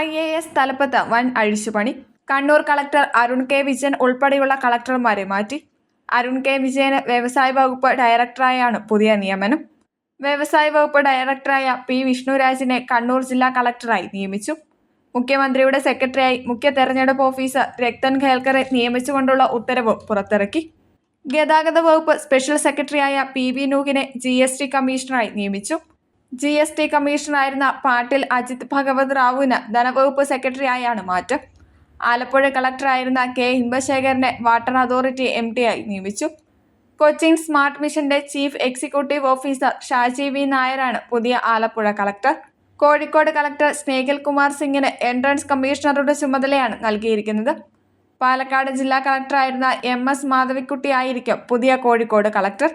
IAS തലപ്പത്ത് വൻ അഴിച്ചുപണി. Kannur collector Arun K Vijayan ഉൾപ്പെടെയുള്ള കളക്ടർമാരെ മാറ്റി. അരുൺ കെ വിജയന് വ്യവസായ വകുപ്പ് ഡയറക്ടറായാണ് പുതിയ നിയമനം. വ്യവസായ വകുപ്പ് ഡയറക്ടറായ P. വിഷ്ണുരാജിനെ കണ്ണൂർ ജില്ലാ കളക്ടറായി നിയമിച്ചു. മുഖ്യമന്ത്രിയുടെ സെക്രട്ടറിയായി മുഖ്യ തെരഞ്ഞെടുപ്പ് ഓഫീസർ രത്തൻ ഖേൽക്കറെ നിയമിച്ചുകൊണ്ടുള്ള ഉത്തരവ് പുറത്തിറക്കി. ഗതാഗത വകുപ്പ് സ്പെഷ്യൽ സെക്രട്ടറിയായ PV നൂഹിനെ GST കമ്മീഷണറായി നിയമിച്ചു. GST കമ്മീഷണറായിരുന്ന പാട്ടിൽ അജിത് ഭഗവത് റാവുവിന് ധനവകുപ്പ് സെക്രട്ടറിയായാണ് മാറ്റം. ആലപ്പുഴ കളക്ടറായിരുന്ന K. ഇമ്പശേഖരനെ വാട്ടർ അതോറിറ്റി MD ആയി നിയമിച്ചു. കൊച്ചിൻ സ്മാർട്ട് മിഷന്റെ chief executive officer Shaji V. നായരാണ് പുതിയ ആലപ്പുഴ കളക്ടർ. കോഴിക്കോട് കളക്ടർ സ്നേഹിൽ കുമാർ സിംഗിന് എൻട്രൻസ് കമ്മീഷണറുടെ ചുമതലയാണ് നൽകിയിരിക്കുന്നത്. പാലക്കാട് ജില്ലാ കളക്ടറായിരുന്ന MS മാധവിക്കുട്ടി ആയിരിക്കും പുതിയ കോഴിക്കോട് കളക്ടർ.